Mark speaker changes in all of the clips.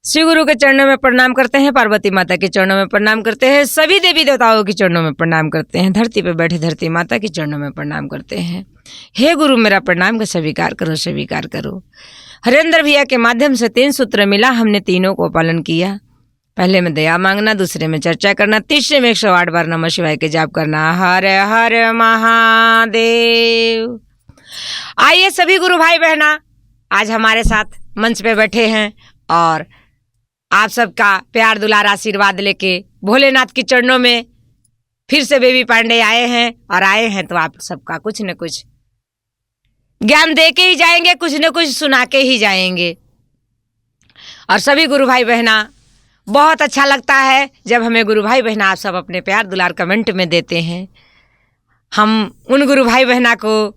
Speaker 1: श्री गुरु के चरणों में प्रणाम करते हैं, पार्वती माता के चरणों में प्रणाम करते हैं, सभी देवी देवताओं के चरणों में प्रणाम करते हैं, धरती पर बैठे धरती माता के चरणों में प्रणाम करते हैं। हे गुरु, मेरा प्रणाम का स्वीकार करो, स्वीकार करो। हरेंद्र भैया के माध्यम से 3 सूत्र मिला, हमने तीनों को पालन किया। पहले में दया मांगना, दूसरे में चर्चा करना, तीसरे में 108 बार नमः शिवाय के जाप करना। हर हर महादेव। आइए सभी गुरु भाई बहना आज हमारे साथ मंच पे बैठे हैं और आप सबका प्यार दुलार आशीर्वाद लेके भोलेनाथ के चरणों में फिर से बेबी पांडे आए हैं। और आए हैं तो आप सबका कुछ न कुछ ज्ञान दे के ही जाएंगे, कुछ न कुछ सुना के ही जाएंगे। और सभी गुरु भाई बहना, बहुत अच्छा लगता है जब हमें गुरु भाई बहना आप सब अपने प्यार दुलार कमेंट में देते हैं। हम उन गुरु भाई बहना को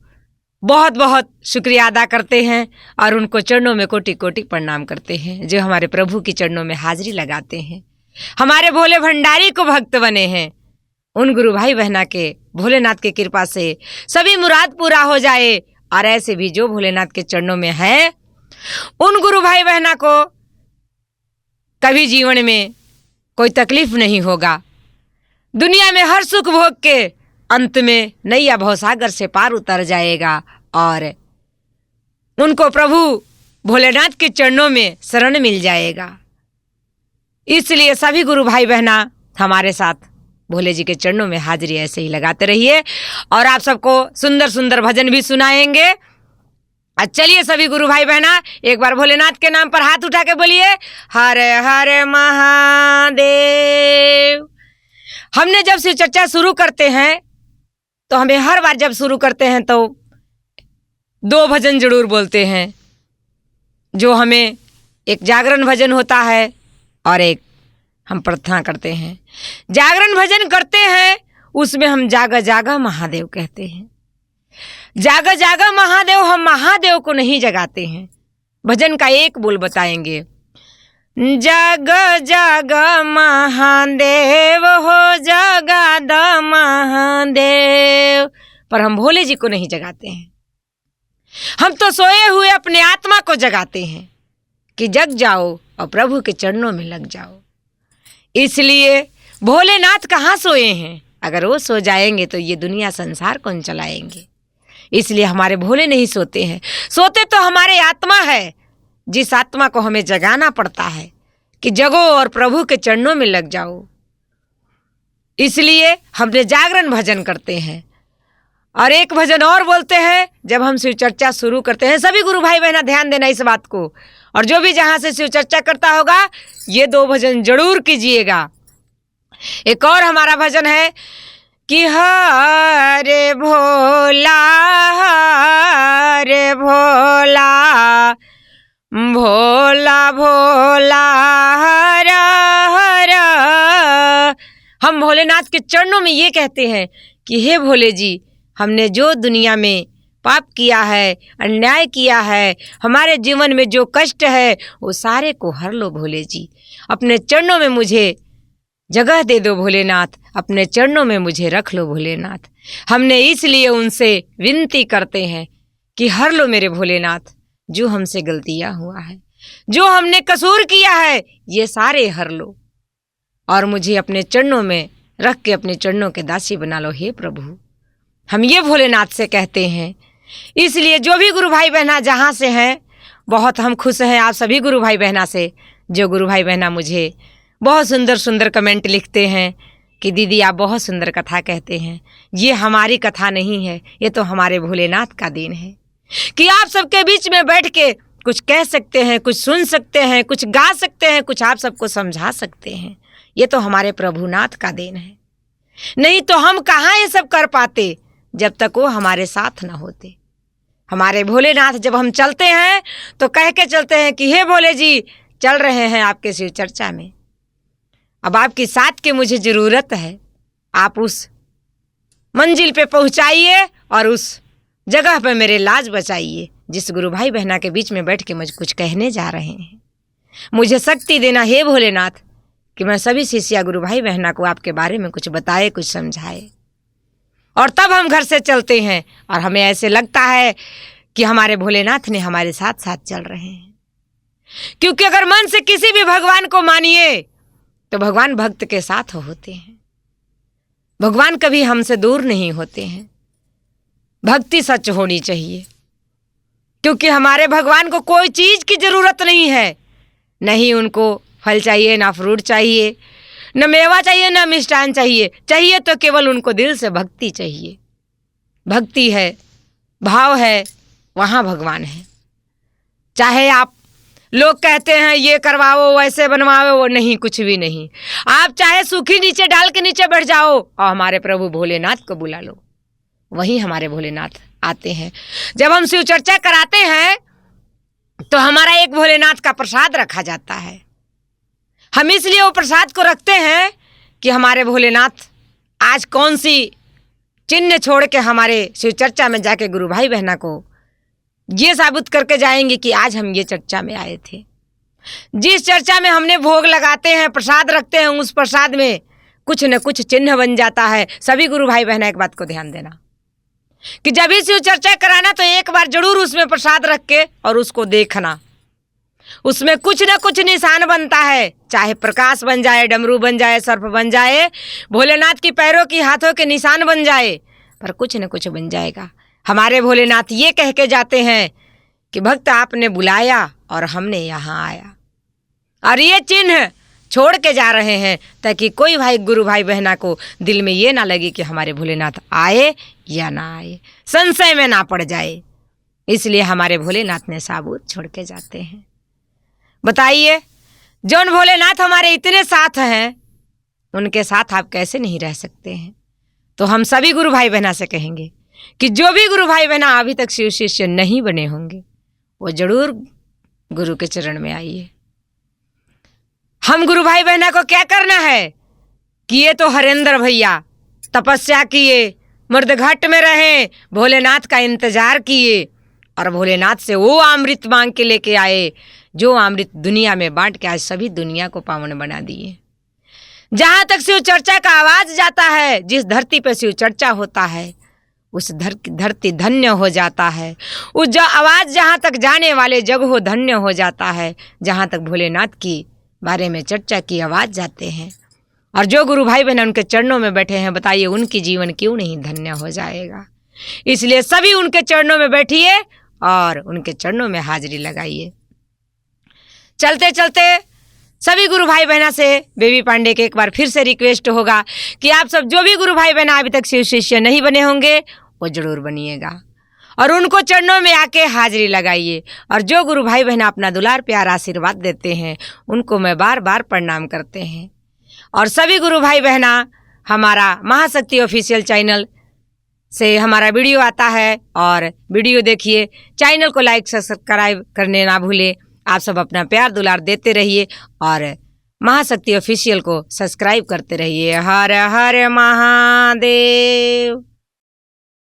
Speaker 1: बहुत बहुत शुक्रिया अदा करते हैं और उनको चरणों में कोटि कोटि प्रणाम करते हैं, जो हमारे प्रभु की चरणों में हाजिरी लगाते हैं, हमारे भोले भंडारी को भक्त बने हैं। उन गुरु भाई बहना के भोलेनाथ की कृपा से सभी मुराद पूरा हो जाए। और ऐसे भी जो भोलेनाथ के चरणों में है, उन गुरु भाई बहना को कभी जीवन में कोई तकलीफ नहीं होगा। दुनिया में हर सुख भोग के अंत में नैया भवसागर से पार उतर जाएगा और उनको प्रभु भोलेनाथ के चरणों में शरण मिल जाएगा। इसलिए सभी गुरु भाई बहना हमारे साथ भोले जी के चरणों में हाजिरी ऐसे ही लगाते रहिए और आप सबको सुंदर सुंदर भजन भी सुनाएंगे। चलिए सभी गुरु भाई बहना एक बार भोलेनाथ के नाम पर हाथ उठा के बोलिए, हर हर महादेव। हमने जब शिव चर्चा शुरू करते हैं तो हमें हर बार जब शुरू करते हैं तो 2 भजन जरूर बोलते हैं, जो हमें एक जागरण भजन होता है और एक हम प्रार्थना करते हैं। जागरण भजन करते हैं उसमें हम जागा जागा महादेव कहते हैं। जागा जागा महादेव, हम महादेव को नहीं जगाते हैं। भजन का एक बोल बताएंगे, जग जग महादेव हो, जगा द महादेव, पर हम भोले जी को नहीं जगाते हैं। हम तो सोए हुए अपने आत्मा को जगाते हैं कि जग जाओ और प्रभु के चरणों में लग जाओ। इसलिए भोलेनाथ कहाँ सोए हैं? अगर वो सो जाएंगे तो ये दुनिया संसार कौन चलाएंगे? इसलिए हमारे भोले नहीं सोते हैं। सोते तो हमारे आत्मा है, जिस आत्मा को हमें जगाना पड़ता है कि जगो और प्रभु के चरणों में लग जाओ। इसलिए हमने जागरण भजन करते हैं और एक भजन और बोलते हैं जब हम शिव चर्चा शुरू करते हैं। सभी गुरु भाई बहना ध्यान देना इस बात को, और जो भी जहां से शिव चर्चा करता होगा ये 2 भजन जरूर कीजिएगा। एक और हमारा भजन है कि हरे भोला हरे भोला, भोला भोला हर हर। हम भोलेनाथ के चरणों में ये कहते हैं कि हे भोले जी, हमने जो दुनिया में पाप किया है, अन्याय किया है, हमारे जीवन में जो कष्ट है वो सारे को हर लो भोले जी। अपने चरणों में मुझे जगह दे दो भोलेनाथ, अपने चरणों में मुझे रख लो भोलेनाथ। हमने इसलिए उनसे विनती करते हैं कि हर लो मेरे भोलेनाथ, जो हमसे गलतियां हुआ है, जो हमने कसूर किया है, ये सारे हर लो और मुझे अपने चरणों में रख के अपने चरणों के दासी बना लो हे प्रभु। हम ये भोलेनाथ से कहते हैं। इसलिए जो भी गुरु भाई बहना जहाँ से हैं, बहुत हम खुश हैं आप सभी गुरु भाई बहना से। जो गुरु भाई बहना मुझे बहुत सुंदर सुंदर कमेंट लिखते हैं कि दीदी आप बहुत सुंदर कथा कहते हैं। ये हमारी कथा नहीं है, ये तो हमारे भोलेनाथ का दिन है कि आप सबके बीच में बैठ के कुछ कह सकते हैं, कुछ सुन सकते हैं, कुछ गा सकते हैं, कुछ आप सबको समझा सकते हैं। ये तो हमारे प्रभुनाथ का देन है। नहीं तो हम कहाँ ये सब कर पाते जब तक वो हमारे साथ न होते। हमारे भोलेनाथ जब हम चलते हैं तो कह के चलते हैं कि हे भोले जी, चल रहे हैं आपके शिव चर्चा में, अब आपकी साथ की मुझे ज़रूरत है। आप उस मंजिल पे पहुंचाइए और उस जगह पे मेरे लाज बचाइए जिस गुरु भाई बहना के बीच में बैठ के मुझे कुछ कहने जा रहे हैं। मुझे शक्ति देना हे भोलेनाथ कि मैं सभी शिष्या गुरु भाई बहना को आपके बारे में कुछ बताए, कुछ समझाए। और तब हम घर से चलते हैं और हमें ऐसे लगता है कि हमारे भोलेनाथ ने हमारे साथ साथ चल रहे हैं। क्योंकि अगर मन से किसी भी भगवान को मानिए तो भगवान भक्त के साथ होते हैं। भगवान कभी हमसे दूर नहीं होते हैं। भक्ति सच होनी चाहिए, क्योंकि हमारे भगवान को कोई चीज की जरूरत नहीं है। नहीं उनको फल चाहिए, ना फ्रूट चाहिए, न मेवा चाहिए, न मिष्ठान चाहिए। चाहिए तो केवल उनको दिल से भक्ति चाहिए। भक्ति है, भाव है, वहाँ भगवान है। चाहे आप लोग कहते हैं ये करवाओ, वैसे बनवाओ, वो नहीं, कुछ भी नहीं। आप चाहे सूखी नीचे डाल के नीचे बैठ जाओ और हमारे प्रभु भोलेनाथ को बुला लो, वहीं हमारे भोलेनाथ आते हैं। जब हम शिव चर्चा कराते हैं तो हमारा एक भोलेनाथ का प्रसाद रखा जाता है। हम इसलिए वो प्रसाद को रखते हैं कि हमारे भोलेनाथ आज कौन सी चिन्ह छोड़ के हमारे शिव चर्चा में जाके गुरु भाई बहना को ये साबित करके जाएंगे कि आज हम ये चर्चा में आए थे। जिस चर्चा में हमने भोग लगाते हैं, प्रसाद रखते हैं, उस प्रसाद में कुछ न कुछ चिन्ह बन जाता है। सभी गुरु भाई बहना एक बात को ध्यान देना कि जब भी शिव चर्चा कराना तो एक बार जरूर उसमें प्रसाद रख के और उसको देखना। उसमें कुछ न कुछ निशान बनता है, चाहे प्रकाश बन जाए, डमरू बन जाए, सर्प बन जाए, भोलेनाथ की पैरों की हाथों के निशान बन जाए, पर कुछ न कुछ बन जाएगा। हमारे भोलेनाथ ये कह के जाते हैं कि भक्त आपने बुलाया और हमने यहाँ आया, और ये चिन्ह छोड़ के जा रहे हैं ताकि कोई भाई गुरु भाई बहना को दिल में ये ना लगे कि हमारे भोलेनाथ आए या ना आए, संशय में ना पड़ जाए। इसलिए हमारे भोलेनाथ ने साबूत छोड़ के जाते हैं। बताइए, जौन भोलेनाथ हमारे इतने साथ हैं, उनके साथ आप कैसे नहीं रह सकते हैं? तो हम सभी गुरु भाई बहना से कहेंगे कि जो भी गुरु भाई बहना अभी तक शिव शिष्य नहीं बने होंगे, वो जरूर गुरु के चरण में आइए। हम गुरु भाई बहना को क्या करना है कि ये तो हरेंद्र भैया तपस्या किए, मर्दघाट में रहे, भोलेनाथ का इंतजार किए और भोलेनाथ से वो अमृत मांग के लेके आए, जो अमृत दुनिया में बांट के आज सभी दुनिया को पावन बना दिए। जहां तक शिव चर्चा का आवाज जाता है, जिस धरती पर शिव चर्चा होता है, उस धरती धन्य हो जाता है। उस जो आवाज जहां तक जाने वाले जगह धन्य हो जाता है। जहां तक भोलेनाथ की बारे में चर्चा की आवाज जाते हैं, और जो गुरु भाई बहन उनके चरणों में बैठे हैं, बताइए उनकी जीवन क्यों नहीं धन्य हो जाएगा। इसलिए सभी उनके चरणों में बैठिए और उनके चरणों में हाजिरी लगाइए। चलते चलते सभी गुरु भाई बहना से बेबी पांडे के एक बार फिर से रिक्वेस्ट होगा कि आप सब जो भी गुरु भाई बहना अभी तक शिव शिष्य नहीं बने होंगे, वो जरूर बनिएगा और उनको चरणों में आके हाजिरी लगाइए। और जो गुरु भाई बहना अपना दुलार प्यार आशीर्वाद देते हैं, उनको मैं बार बार प्रणाम करते हैं। और सभी गुरु भाई बहना हमारा महाशक्ति ऑफिशियल चैनल से हमारा वीडियो आता है, और वीडियो देखिए, चैनल को लाइक सब्सक्राइब करने ना भूले। आप सब अपना प्यार दुलार देते रहिए और महाशक्ति ऑफिशियल को सब्सक्राइब करते रहिए। हर हर महादेव।